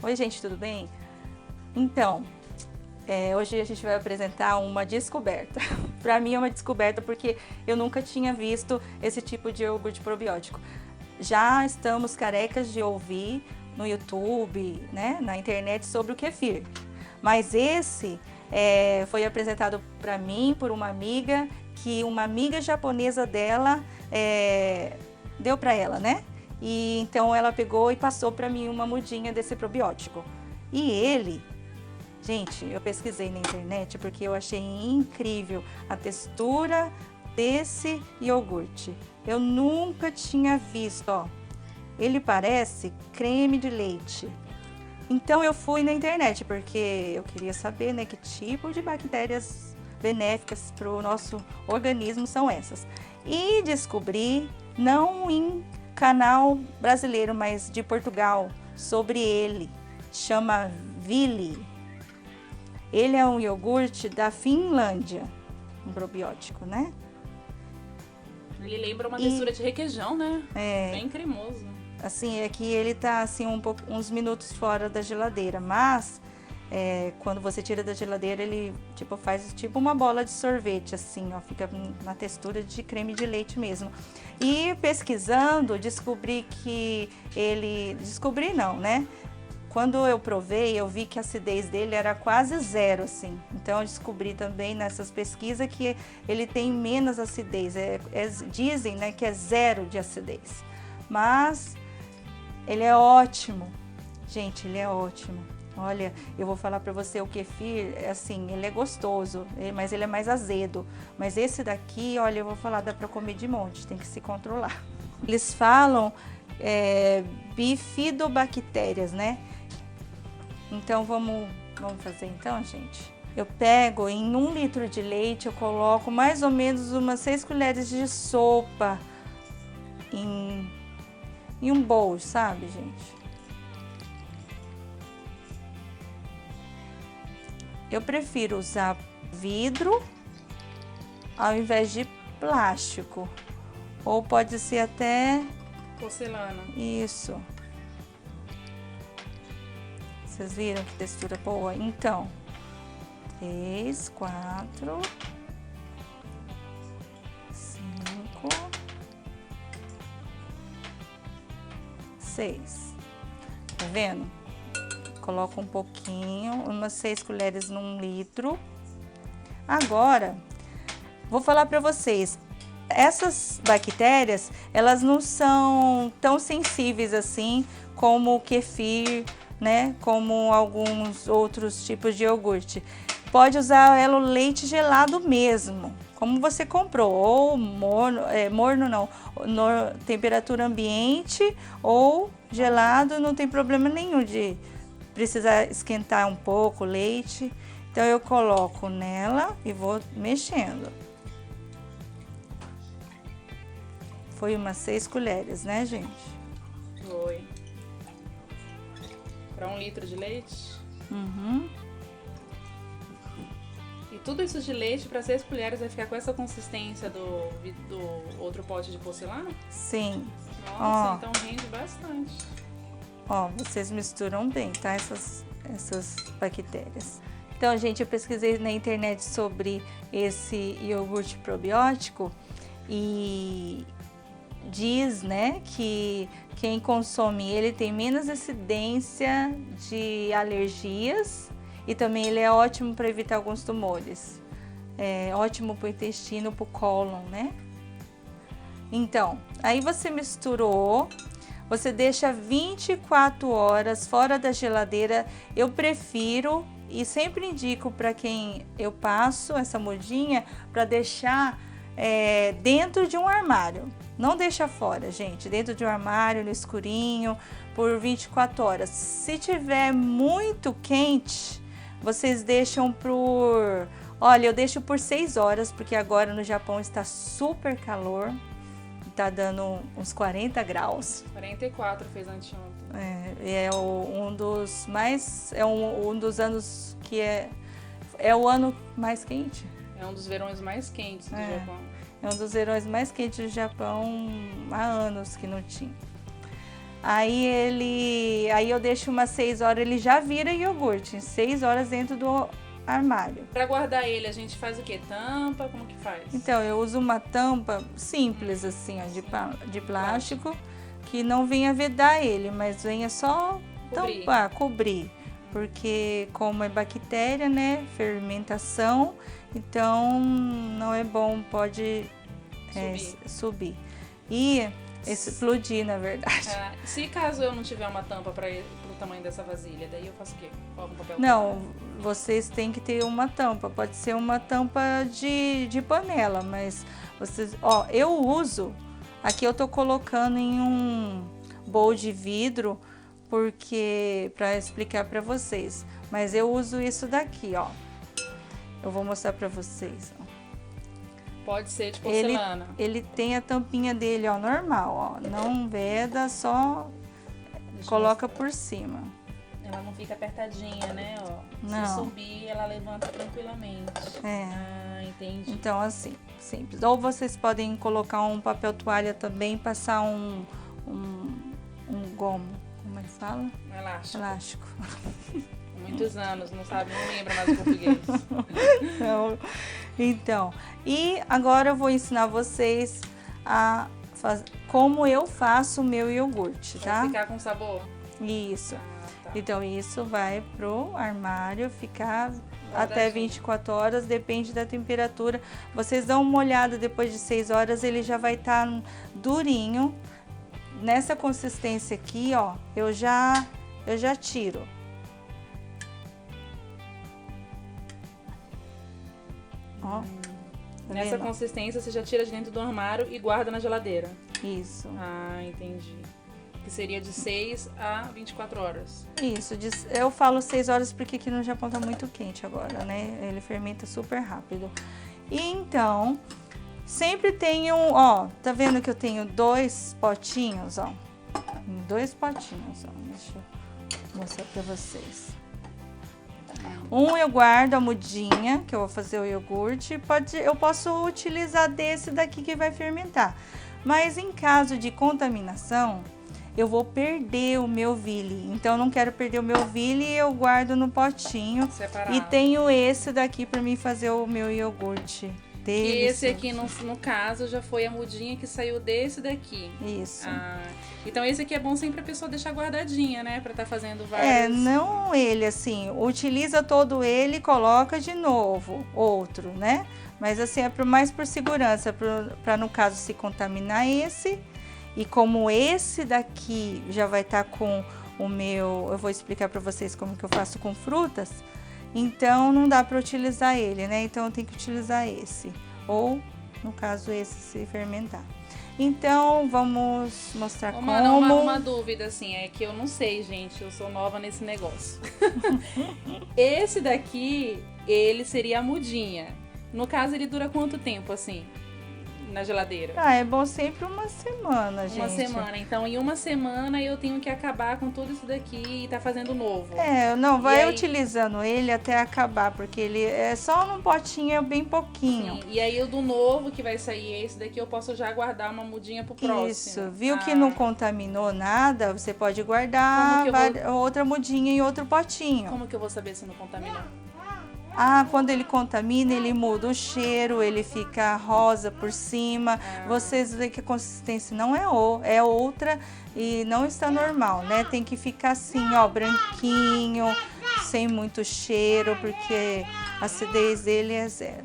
Oi, gente, tudo bem? Então, hoje a gente vai apresentar uma descoberta. Para mim é uma descoberta porque eu nunca tinha visto esse tipo de iogurte probiótico. Já estamos carecas de ouvir no YouTube, né, na internet sobre o kefir. Mas esse foi apresentado para mim por uma amiga que uma amiga japonesa dela deu para ela, né? E então ela pegou e passou para mim uma mudinha desse probiótico. E ele, gente, eu pesquisei na internet porque eu achei incrível a textura desse iogurte. Eu nunca tinha visto, ó. Ele parece creme de leite. Então eu fui na internet porque eu queria saber, né, que tipo de bactérias benéficas para o nosso organismo são essas. E descobri, não em canal brasileiro, mas de Portugal, sobre ele. Chama Vili. Ele é um iogurte da Finlândia, um probiótico, né? Ele lembra uma textura de requeijão, né? Bem cremoso. Assim, é que ele tá assim uns minutos fora da geladeira, mas quando você tira da geladeira ele faz tipo uma bola de sorvete, assim, ó, fica na textura de creme de leite mesmo. E pesquisando, descobri não, né? Quando eu provei, eu vi que a acidez dele era quase zero, assim. Então, eu descobri também nessas pesquisas que ele tem menos acidez. Dizem, né, que é zero de acidez. Mas ele é ótimo. Gente, ele é ótimo. Olha, eu vou falar pra você, o kefir, assim, ele é gostoso, mas ele é mais azedo. Mas esse daqui, olha, eu vou falar, dá pra comer de monte, tem que se controlar. Eles falam bifidobactérias, né? Então, vamos fazer então, gente? Eu pego em 1 litro de leite, eu coloco mais ou menos umas 6 colheres de sopa em um bowl, sabe, gente? Eu prefiro usar vidro ao invés de plástico. Ou pode ser até porcelana. Isso. Vocês viram que textura boa? Então, 3, 4, 5, 6. Tá vendo? Coloco um pouquinho, umas 6 colheres num litro. Agora, vou falar para vocês. Essas bactérias, elas não são tão sensíveis assim como o kefir, né? Como alguns outros tipos de iogurte. Pode usar ela o leite gelado mesmo, como você comprou, ou morno não, temperatura ambiente ou gelado, não tem problema nenhum de precisar esquentar um pouco o leite. Então eu coloco nela e vou mexendo. Foi umas 6 colheres, né, gente? Foi. Para 1 litro de leite? Uhum. E tudo isso de leite para 6 colheres vai ficar com essa consistência do outro pote de porcelana? Sim. Nossa, então rende bastante. Ó, vocês misturam bem, tá? Essas bactérias. Então, gente, eu pesquisei na internet sobre esse iogurte probiótico e diz, né, que quem consome ele tem menos incidência de alergias e também ele é ótimo para evitar alguns tumores. É ótimo para o intestino, para o cólon, né? Então, aí você misturou, você deixa 24 horas fora da geladeira. Eu prefiro e sempre indico para quem eu passo essa mudinha para deixar dentro de um armário. Não deixa fora, gente, dentro de um armário, no escurinho, por 24 horas. Se tiver muito quente, vocês deixam Olha, eu deixo por 6 horas, porque agora no Japão está super calor. Tá dando uns 40 graus. 44 fez anteontem. Um dos anos que é o ano mais quente. É um dos verões mais quentes do Japão. É um dos verões mais quentes do Japão, há anos que não tinha. Aí eu deixo umas 6 horas, ele já vira iogurte, 6 horas dentro do armário. Pra guardar ele, a gente faz o quê? Tampa? Como que faz? Então, eu uso uma tampa simples, assim, ó, de plástico, que não venha vedar ele, mas venha só tampar, cobrir. Porque como é bactéria, né, fermentação, então não é bom, pode subir. E explodir, na verdade. Se caso eu não tiver uma tampa para o tamanho dessa vasilha, daí eu faço o quê? Coloco um papel? Não, vocês têm que ter uma tampa. Pode ser uma tampa de panela, mas vocês, ó, eu uso. Aqui eu tô colocando em um bowl de vidro, porque para explicar para vocês. Mas eu uso isso daqui, ó. Eu vou mostrar para vocês. Ó. Pode ser de porcelana. Ele tem a tampinha dele, ó, normal, ó. Não veda, só coloca por cima. Ela não fica apertadinha, né? Ó. Não. Se subir, ela levanta tranquilamente. Entendi. Então, assim, simples. Ou vocês podem colocar um papel toalha também, passar um gomo. Como é que fala? Elástico. Muitos anos, não lembra mais o português. Então, e agora eu vou ensinar vocês como eu faço o meu iogurte, tá? Vai ficar com sabor? Isso. Tá. Então, isso vai pro armário ficar até 24 horas, depende da temperatura. Vocês dão uma olhada, depois de 6 horas ele já vai estar durinho. Nessa consistência aqui, ó, eu já tiro. Ó, Nessa consistência você já tira de dentro do armário e guarda na geladeira. Isso. Entendi. Que seria de 6 a 24 horas. Isso, eu falo 6 horas porque aqui no Japão tá muito quente agora, né? Ele fermenta super rápido. E então, sempre tenho, ó, tá vendo que eu tenho 2 potinhos, ó? 2 potinhos, ó. Deixa eu mostrar pra vocês. Um eu guardo a mudinha, que eu vou fazer o iogurte. Eu posso utilizar desse daqui que vai fermentar. Mas em caso de contaminação, eu vou perder o meu ville. Então, eu não quero perder o meu ville e eu guardo no potinho. Separado. E tenho esse daqui para mim fazer o meu iogurte. E esse aqui, no caso, já foi a mudinha que saiu desse daqui. Isso. Então, esse aqui é bom sempre a pessoa deixar guardadinha, né? Pra estar fazendo vários... não ele, assim, utiliza todo ele e coloca de novo outro, né? Mas, assim, é mais por segurança, para no caso, se contaminar esse. E como esse daqui já vai estar com o meu... Eu vou explicar para vocês como que eu faço com frutas. Então, não dá para utilizar ele, né? Então, eu tenho que utilizar esse. Ou, no caso, esse se fermentar. Então, vamos mostrar como... Uma dúvida, assim, é que eu não sei, gente. Eu sou nova nesse negócio. Esse daqui, ele seria a mudinha. No caso, ele dura quanto tempo, assim? Na geladeira? É bom sempre uma semana, gente. Uma semana. Então, em uma semana eu tenho que acabar com tudo isso daqui e tá fazendo novo. Não, vai utilizando ele até acabar, porque ele é só num potinho, bem pouquinho. Sim. E aí o do novo que vai sair, esse daqui eu posso já guardar uma mudinha pro próximo. Isso, viu que não contaminou nada, você pode guardar outra mudinha em outro potinho. Como que eu vou saber se não contaminou? Quando ele contamina, ele muda o cheiro, ele fica rosa por cima. Vocês veem que a consistência não é outra e não está normal, né? Tem que ficar assim, ó, branquinho, sem muito cheiro, porque a acidez dele é 0.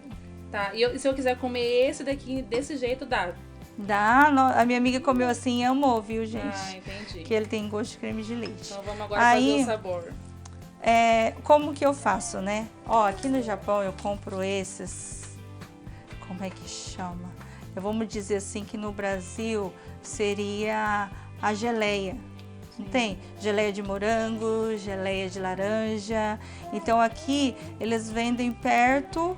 Tá, e se eu quiser comer esse daqui desse jeito, dá? Dá, a minha amiga comeu assim e amou, viu, gente? Entendi. Que ele tem gosto de creme de leite. Então vamos agora fazer o sabor. Como que eu faço, né? Ó, aqui no Japão eu compro esses, como é que chama? Vamos dizer assim que no Brasil seria a geleia. Não tem? Geleia de morango, geleia de laranja. Então aqui eles vendem perto,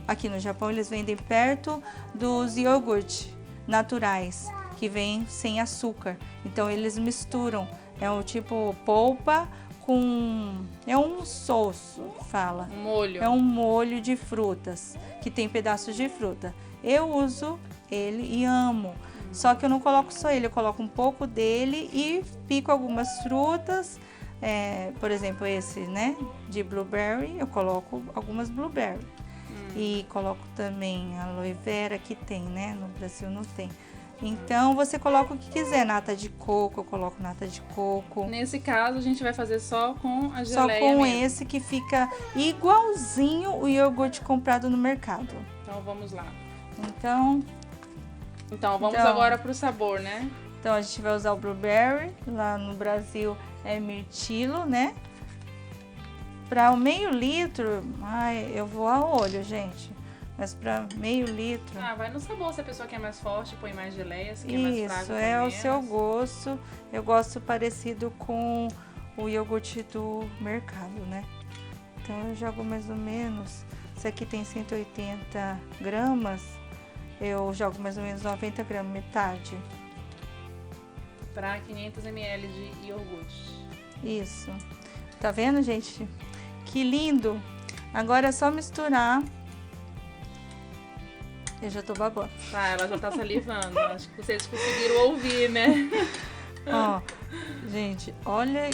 aqui no Japão eles vendem perto dos iogurte naturais, que vem sem açúcar. Então eles misturam, é um tipo polpa, é um soço, fala. Um molho. É um molho de frutas, que tem pedaços de fruta. Eu uso ele e amo. Só que eu não coloco só ele, eu coloco um pouco dele e pico algumas frutas. Por exemplo, esse, né, de blueberry, eu coloco algumas blueberry. E coloco também aloe vera, que tem, né? No Brasil não tem. Então, você coloca o que quiser. Nata de coco, eu coloco nata de coco. Nesse caso, a gente vai fazer só com a Só geleia com mesmo. esse que fica igualzinho o iogurte comprado no mercado. Então, vamos lá. Então, Vamos agora pro sabor, né? Então, a gente vai usar o blueberry. Lá no Brasil é mirtilo, né? Para o meio litro, eu vou a olho, gente. Mas para meio litro... Vai no sabor. Se a pessoa quer mais forte, põe mais geleia. Se quer mais fraco, Isso, põe é o menos. seu gosto. Eu gosto parecido com o iogurte do mercado, né? Então, eu jogo mais ou menos... Esse aqui tem 180 gramas. Eu jogo mais ou menos 90 gramas, metade. Para 500 ml de iogurte. Isso. Tá vendo, gente? Que lindo! Agora é só misturar. Eu já tô babando. Ela já tá salivando. Acho que vocês conseguiram ouvir, né? Ó, gente, olha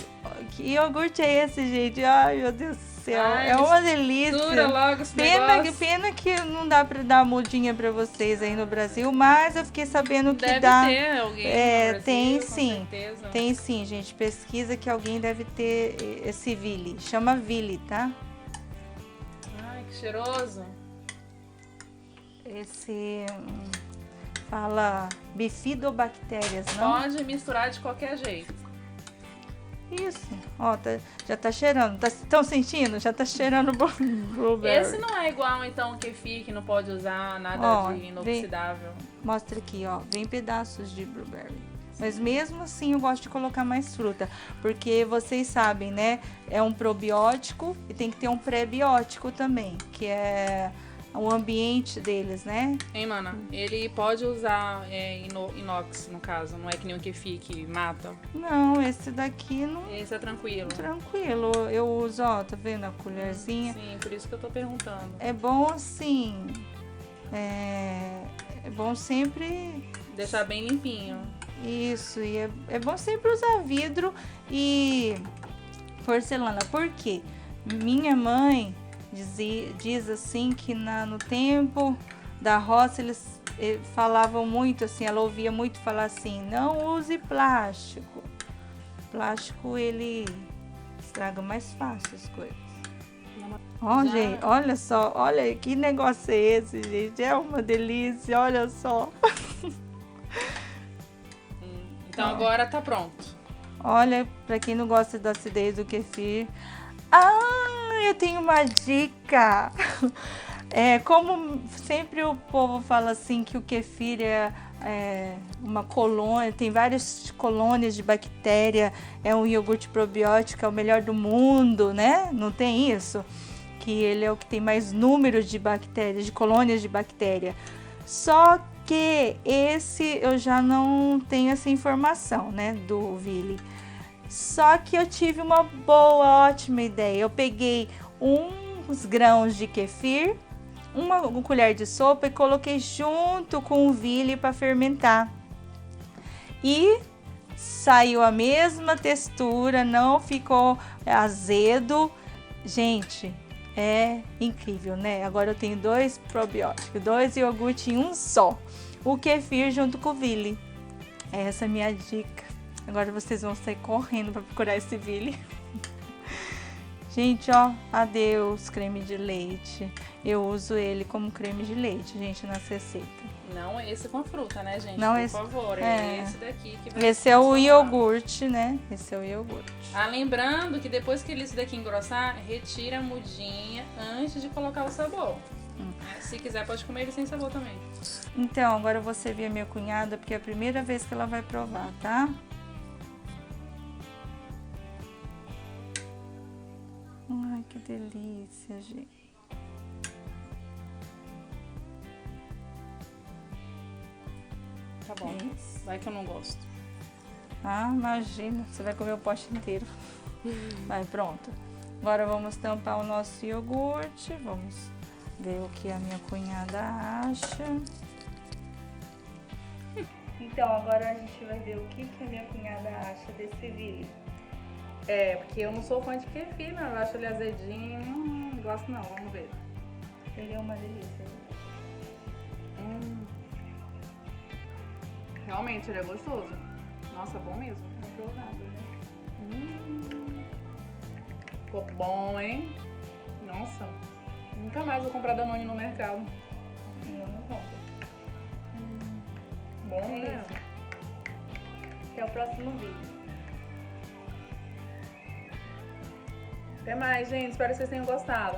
que iogurte é esse, gente? Ai, meu Deus do céu. É uma delícia. Mistura logo esse negócio. Pena que não dá pra dar mudinha pra vocês aí no Brasil, mas eu fiquei sabendo que Deve dá. ter alguém no Brasil, tem com sim. certeza. Tem sim, gente. Pesquisa que alguém deve ter esse Vili. Chama Vili, tá? Ai, que cheiroso. Esse fala bifidobactérias, não? Pode misturar de qualquer jeito. Isso. Ó, já tá cheirando. Estão sentindo? Já tá cheirando blueberry. Esse não é igual, então, o kefir, que não pode usar nada Ó, de inoxidável. Mostra aqui, ó. Vem pedaços de blueberry. Mas mesmo assim eu gosto de colocar mais fruta. Porque vocês sabem, né? É um probiótico e tem que ter um pré-biótico também. Que é o ambiente deles, né? Hein, mana? Ele pode usar inox, no caso. Não é que nem o kefir que mata. Não, esse daqui não... Esse é tranquilo. Tranquilo. Eu uso, ó, tá vendo a colherzinha? Sim, por isso que eu tô perguntando. É bom assim... É bom sempre... Deixar bem limpinho. Isso, e é bom sempre usar vidro e porcelana. Por quê? Minha mãe diz assim que no tempo da roça eles falavam muito assim, ela ouvia muito falar assim, não use plástico. Plástico ele estraga mais fácil as coisas. Ó, gente, olha só, olha que negócio é esse, gente, é uma delícia, olha só. Então agora tá pronto. Olha, pra quem não gosta da acidez do kefir. Eu tenho uma dica. Como sempre o povo fala assim que o kefir é uma colônia, tem várias colônias de bactéria, é um iogurte probiótico, é o melhor do mundo, né? Não tem isso? Que ele é o que tem mais números de bactérias, de colônias de bactéria. Só que esse eu já não tenho essa informação, né, do Vili. Só que eu tive uma boa, ótima ideia. Eu peguei uns grãos de kefir, uma colher de sopa e coloquei junto com o Vili para fermentar. E saiu a mesma textura, não ficou azedo. Gente, é incrível, né? Agora eu tenho 2 probióticos, 2 iogurtes em um só. O kefir junto com o Vili. Essa é a minha dica. Agora vocês vão sair correndo para procurar esse Vili. Gente, ó, adeus creme de leite. Eu uso ele como creme de leite, gente, nas receitas. Não esse com fruta, né, gente? Não, por favor, é esse daqui que vai Esse é o funcionar. iogurte, né? Esse é o iogurte. Lembrando que depois que esse daqui engrossar, retira a mudinha antes de colocar o sabor. Se quiser, pode comer ele sem sabor também. Então, agora eu vou servir a minha cunhada, porque é a primeira vez que ela vai provar, tá? Ai, que delícia, gente. Tá bom. Isso. Vai que eu não gosto. Imagina, você vai comer o pote inteiro. Vai, pronto. Agora vamos tampar o nosso iogurte. Vamos ver o que a minha cunhada acha. Então, agora a gente vai ver o que a minha cunhada acha desse Vili. Porque eu não sou fã de kefir, não. Eu acho ele azedinho. Não gosto não, vamos ver. Ele é uma delícia. Realmente, ele é gostoso. Nossa, bom mesmo. Aprovado, né? Ficou bom, hein? Nossa, nunca mais vou comprar Danone no mercado. Eu não compro. Bom, É né? isso. Até o próximo vídeo. Até mais, gente. Espero que vocês tenham gostado.